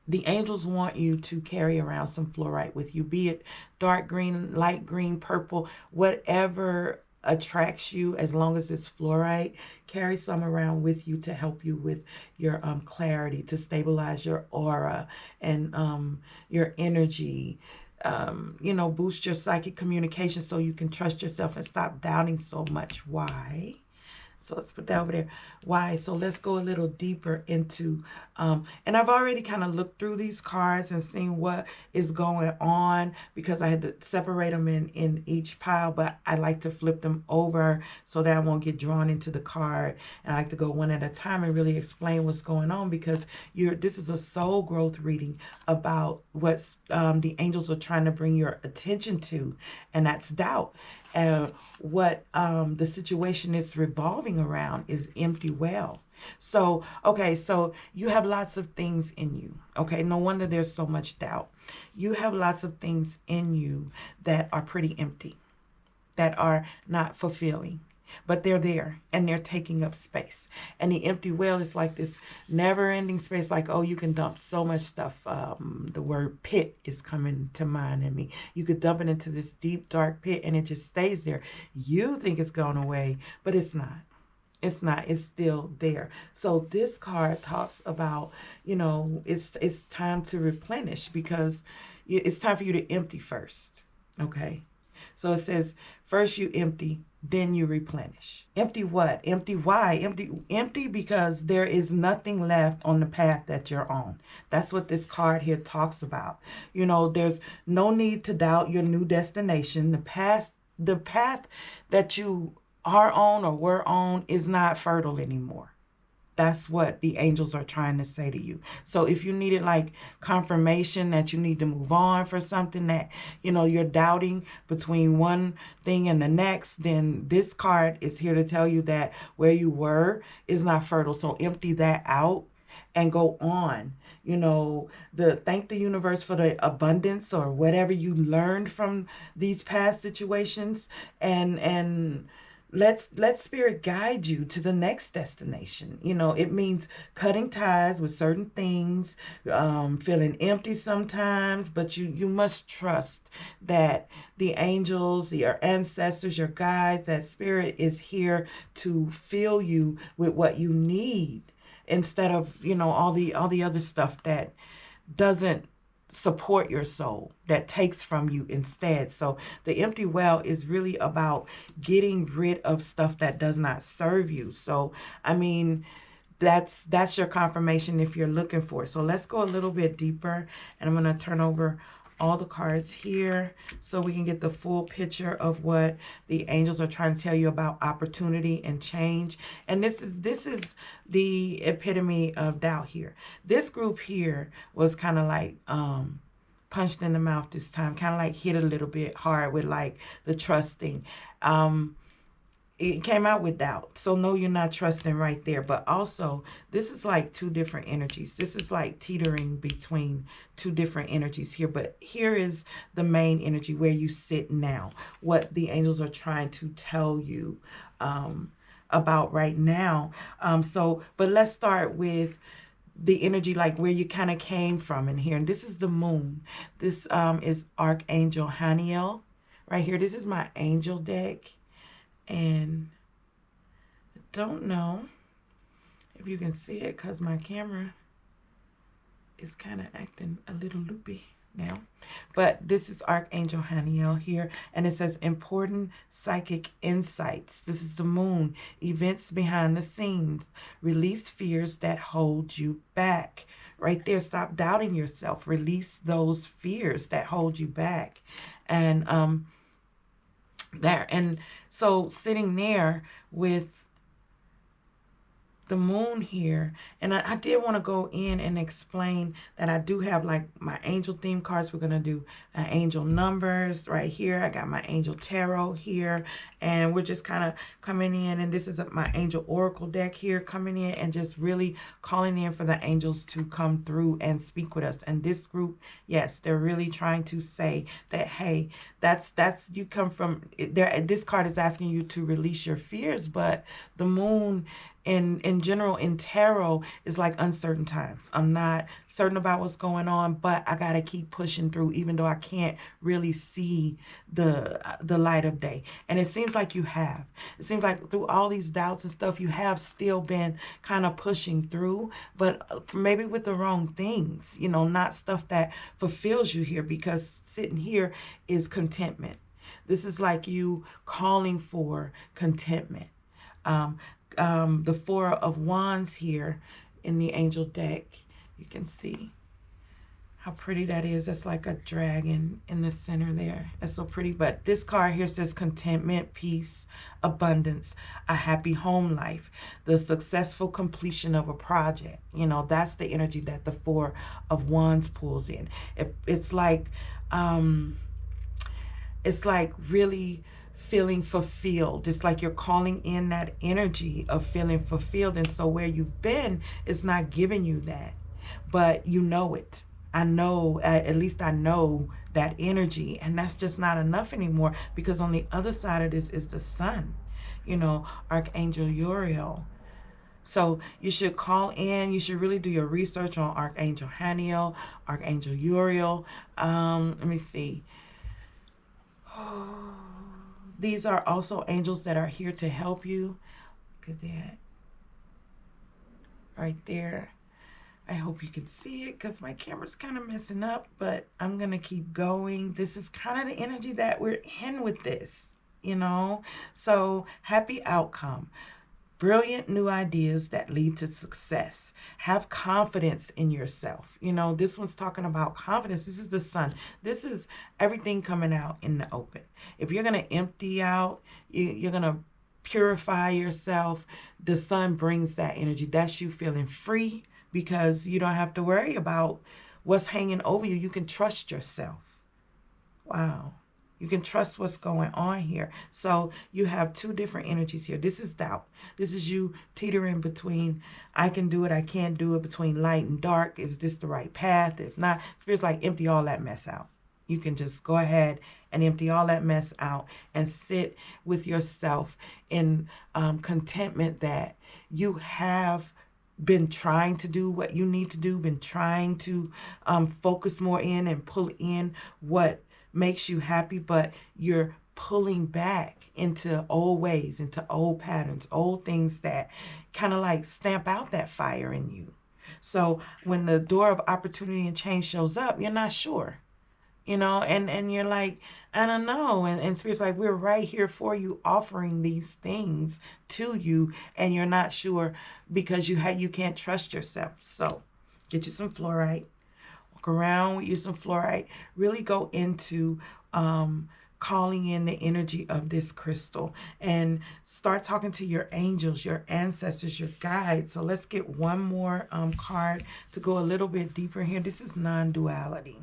the angels want you to carry around some fluorite with you, be it dark green, light green, purple, whatever attracts you, as long as it's fluorite. Carry some around with you to help you with your clarity, to stabilize your aura and your energy, boost your psychic communication so you can trust yourself and stop doubting so much. Why? So let's put that over there. Why? So let's go a little deeper into, and I've already kind of looked through these cards and seen what is going on, because I had to separate them in each pile, but I like to flip them over so that I won't get drawn into the card. And I like to go one at a time and really explain what's going on, because this is a soul growth reading about what's the angels are trying to bring your attention to, and that's doubt. And what the situation is revolving around is empty well. So, okay, so you have lots of things in you. Okay, no wonder there's so much doubt. You have lots of things in you that are pretty empty, that are not fulfilling. but they're there and they're taking up space. And the empty well is like this never-ending space, like, oh, you can dump so much stuff. The word pit is coming to mind in me. You could dump it into this deep dark pit and it just stays there. You think it's gone away, but it's not. It's not. It's still there. So this card talks about, it's time to replenish, because it's time for you to empty first. Okay. So it says, first you empty, then you replenish. Empty what? Empty why? Empty because there is nothing left on the path that you're on. That's what this card here talks about. There's no need to doubt your new destination. The path that you are on or were on is not fertile anymore. That's what the angels are trying to say to you. So if you needed like confirmation that you need to move on for something that, you're doubting between one thing and the next, then this card is here to tell you that where you were is not fertile. So empty that out and go on. Thank the universe for the abundance or whatever you learned from these past situations, and let spirit guide you to the next destination. It means cutting ties with certain things, feeling empty sometimes, but you must trust that the angels, your ancestors, your guides, that spirit is here to fill you with what you need, instead of all the other stuff that doesn't support your soul, that takes from you instead. So the empty well is really about getting rid of stuff that does not serve you. So that's your confirmation if you're looking for it. So let's go a little bit deeper, and I'm going to turn over all the cards here so we can get the full picture of what the angels are trying to tell you about opportunity and change. And this is the epitome of doubt here. This group here was kind of like punched in the mouth this time, kind of like hit a little bit hard with like the trusting. It came out with doubt. So no, you're not trusting right there. But also, this is like two different energies. This is like teetering between two different energies here. But here is the main energy where you sit now. What the angels are trying to tell you about right now. But let's start with the energy, like where you kind of came from in here. And this is the moon. This is Archangel Haniel right here. This is my angel deck. And I don't know if you can see it because my camera is kind of acting a little loopy now. But this is Archangel Haniel here. And it says important psychic insights. This is the moon. Events behind the scenes. Release fears that hold you back. Right there. Stop doubting yourself. Release those fears that hold you back. And there. And so sitting there with the moon here, and I did want to go in and explain that I do have like my angel theme cards. We're going to do angel numbers right here. I got my angel tarot here, and we're just kind of coming in, and this is my angel oracle deck here, coming in and just really calling in for the angels to come through and speak with us. And this group, yes, they're really trying to say that, hey, that's you come from there. This card is asking you to release your fears, but the moon in general in tarot is like uncertain times. I'm not certain about what's going on, but I gotta keep pushing through, even though I can't really see the light of day. And it seems like you have. It seems like through all these doubts and stuff, you have still been kind of pushing through, but maybe with the wrong things, not stuff that fulfills you here, because sitting here is contentment. This is like you calling for contentment. The Four of Wands here in the angel deck, you can see how pretty that is. That's like a dragon in the center there. That's so pretty. But this card here says contentment, peace, abundance, a happy home life, the successful completion of a project. That's the energy that the Four of Wands pulls in. It's like really feeling fulfilled. It's like you're calling in that energy of feeling fulfilled. And so where you've been is not giving you that, but you know it. I know, at least I know that energy, and that's just not enough anymore, because on the other side of this is the sun. Archangel Uriel. So you should call in. You should really do your research on Archangel Haniel, Archangel Uriel. Let me see. These are also angels that are here to help you. Look at that. Right there. I hope you can see it because my camera's kind of messing up, but I'm going to keep going. This is kind of the energy that we're in with this, So happy outcome. Brilliant new ideas that lead to success. Have confidence in yourself. This one's talking about confidence. This is the sun. This is everything coming out in the open. If you're going to empty out, you're going to purify yourself. The sun brings that energy. That's you feeling free because you don't have to worry about what's hanging over you. You can trust yourself. Wow. You can trust what's going on here. So you have two different energies here. This is doubt. This is you teetering between I can do it, I can't do it, between light and dark. Is this the right path? If not, Spirit's like, empty all that mess out. You can just go ahead and empty all that mess out and sit with yourself in contentment that you have been trying to do what you need to do, been trying to focus more in and pull in what makes you happy, but you're pulling back into old ways, into old patterns, old things that kind of like stamp out that fire in you. So when the door of opportunity and change shows up, you're not sure, and you're like, I don't know. And Spirit's like, we're right here for you, offering these things to you, and you're not sure because you can't trust yourself. So get you some fluorite. Walk around with you some fluorite. Really go into calling in the energy of this crystal and start talking to your angels, your ancestors, your guides. So let's get one more card to go a little bit deeper here. This is non-duality.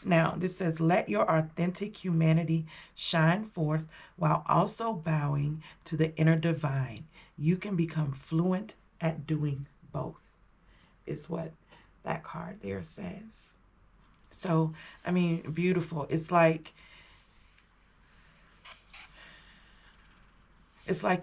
Now, this says, let your authentic humanity shine forth while also bowing to the inner divine. You can become fluent at doing both, is what that card there says. So, I mean, beautiful. It's like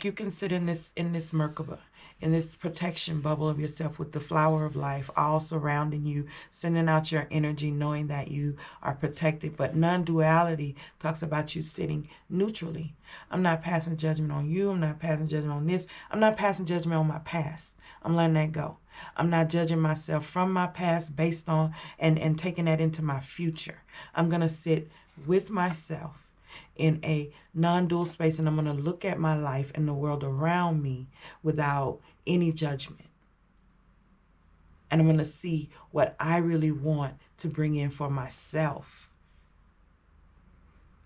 you can sit in this Merkaba, in this protection bubble of yourself with the flower of life all surrounding you, sending out your energy, knowing that you are protected. But non-duality talks about you sitting neutrally. I'm not passing judgment on you. I'm not passing judgment on this. I'm not passing judgment on my past. I'm letting that go. I'm not judging myself from my past based on and taking that into my future. I'm going to sit with myself in a non-dual space, and I'm going to look at my life and the world around me without any judgment. And I'm going to see what I really want to bring in for myself.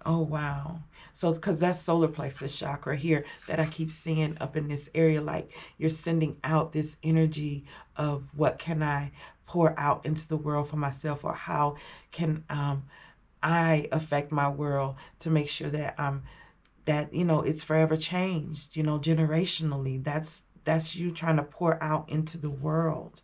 Oh, wow. So, because that's solar plexus chakra here that I keep seeing up in this area, like you're sending out this energy of what can I pour out into the world for myself, or how can I affect my world to make sure that it's forever changed, generationally. That's you trying to pour out into the world.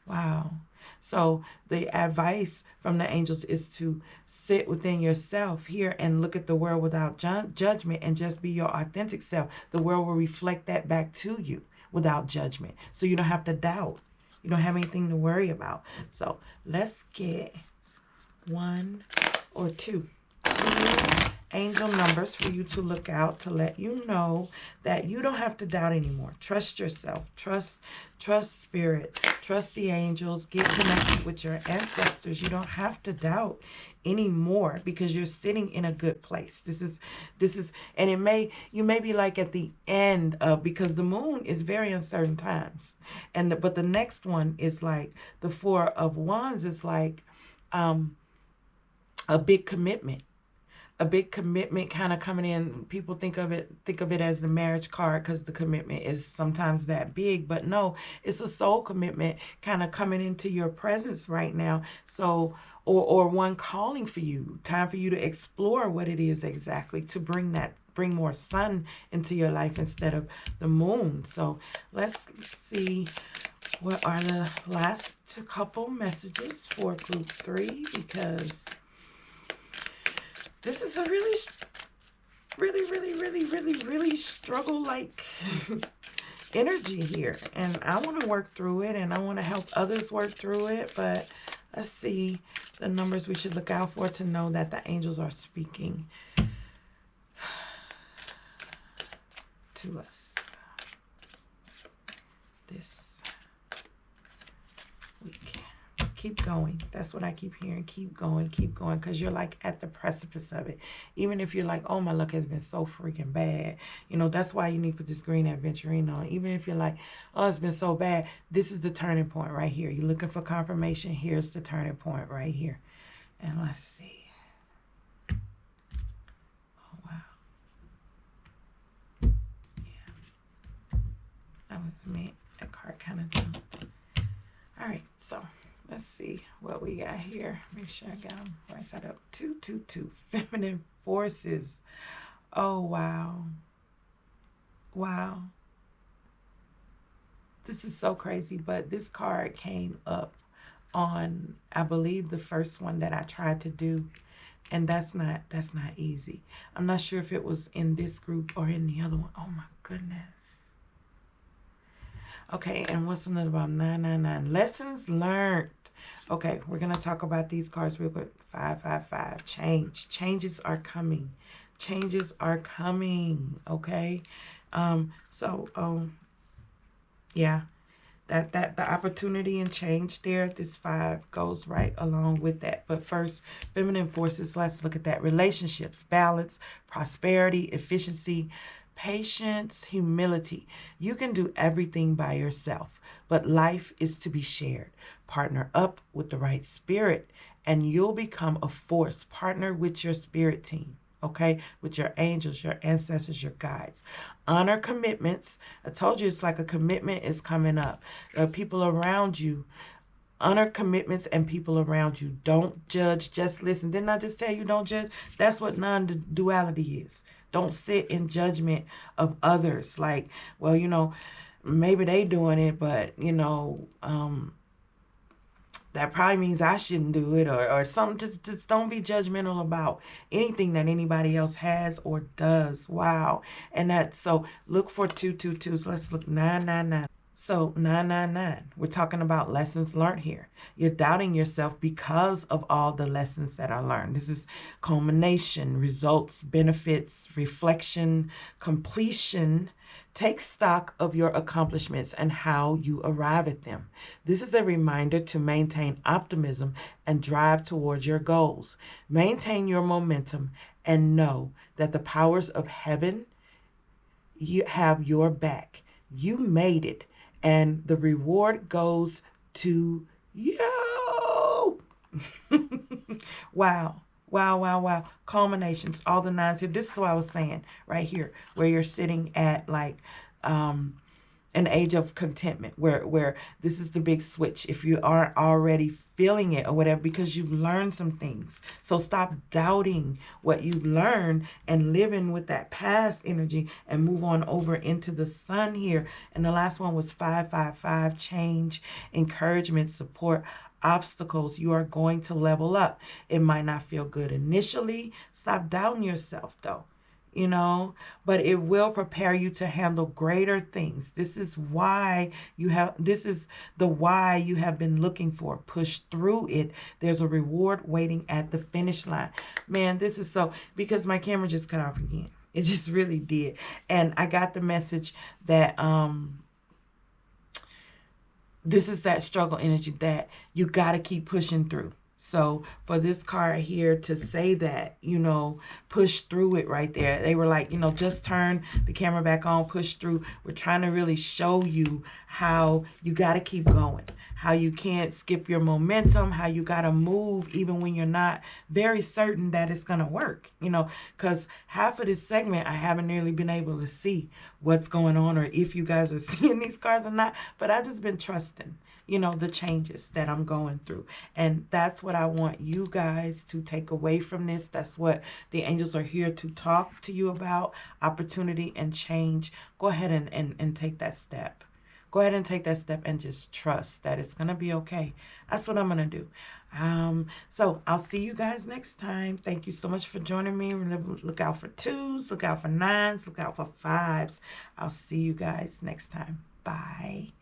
Wow. So the advice from the angels is to sit within yourself here and look at the world without judgment and just be your authentic self. The world will reflect that back to you without judgment. So you don't have to doubt. You don't have anything to worry about. So let's get one or two angel numbers for you to look out to let you know that you don't have to doubt anymore. Trust yourself. Trust spirit. Trust the angels. Get connected with your ancestors. You don't have to doubt anymore because you're sitting in a good place. This is, and you may be like at the end of, because the moon is very uncertain times, but the next one is like the Four of Wands is like a big commitment. A big commitment kind of coming in. People think of it as the marriage card because the commitment is sometimes that big, but no, it's a soul commitment kind of coming into your presence right now. So, or one calling for you, time for you to explore what it is exactly to bring more sun into your life instead of the moon. So let's see what are the last couple messages for group 3, because this is a really really struggle like energy here. And I want to work through it, and I want to help others work through it. But let's see the numbers we should look out for to know that the angels are speaking to us this week. Keep going. That's what I keep hearing. Keep going, because you're like at the precipice of it. Even if you're like, oh, my luck has been so freaking bad. You know, that's why you need to put this green adventurine on. Even if you're like, oh, it's been so bad. This is the turning point right here. You're looking for confirmation. Here's the turning point right here. And let's see. Oh, wow. Yeah. That was me. That card kind of jumped. All right, so let's see what we got here. Make sure I got them right side up. 222, feminine forces. Oh, wow. Wow. This is so crazy, but this card came up on, I believe, the first one that I tried to do. And that's not easy. I'm not sure if it was in this group or in the other one. Oh, my goodness. Okay, and what's another about 999? Lessons learned. Okay, we're going to talk about these cards real quick. 555. Change. Changes are coming. Changes are coming. Okay. Yeah. That the opportunity and change there, this 5 goes right along with that. But first, feminine forces, let's look at that. Relationships, balance, prosperity, efficiency, patience, humility. You can do everything by yourself, but life is to be shared. Partner up with the right spirit, and you'll become a force. Partner with your spirit team, okay? With your angels, your ancestors, your guides. Honor commitments. I told you it's like a commitment is coming up. People around you. Honor commitments and people around you. Don't judge, just listen. Didn't I just tell you don't judge? That's what non-duality is. Don't sit in judgment of others. Like, well, you know, maybe they doing it, but, you know, that probably means I shouldn't do it or something. Just don't be judgmental about anything that anybody else has or does. Wow. And that's, so look for 222s. Let's look 999. So 999, we're talking about lessons learned here. You're doubting yourself because of all the lessons that are learned. This is culmination, results, benefits, reflection, completion. Take stock of your accomplishments and how you arrive at them. This is a reminder to maintain optimism and drive towards your goals. Maintain your momentum and know that the powers of heaven you have your back. You made it. And the reward goes to you. Wow. Wow. Culminations, all the 9s here. This is what I was saying right here, where you're sitting at like an age of contentment, where this is the big switch. If you aren't already feeling it or whatever, because you've learned some things. So stop doubting what you've learned and living with that past energy and move on over into the sun here. And the last one was 555, change, encouragement, support, obstacles. You are going to level up. It might not feel good initially. Stop doubting yourself though. You know, but it will prepare you to handle greater things. This is the why you have been looking for. Push through it. There's a reward waiting at the finish line. Man, this is so, because my camera just cut off again. It just really did. And I got the message that this is that struggle energy that you got to keep pushing through. So for this card here to say that, you know, push through it right there. They were like, you know, just turn the camera back on, push through. We're trying to really show you how you got to keep going, how you can't skip your momentum, how you got to move even when you're not very certain that it's going to work, you know, because half of this segment, I haven't really been able to see what's going on or if you guys are seeing these cards or not, but I just been trusting, you know, the changes that I'm going through. And that's what I want you guys to take away from this. That's what the angels are here to talk to you about, opportunity and change. Go ahead and take that step. Go go ahead and take that step and just trust that it's going to be okay. That's what I'm going to do. So I'll see you guys next time. Thank you so much for joining me. Remember, look out for 2s, look out for 9s, look out for 5s. I'll see you guys next time. Bye.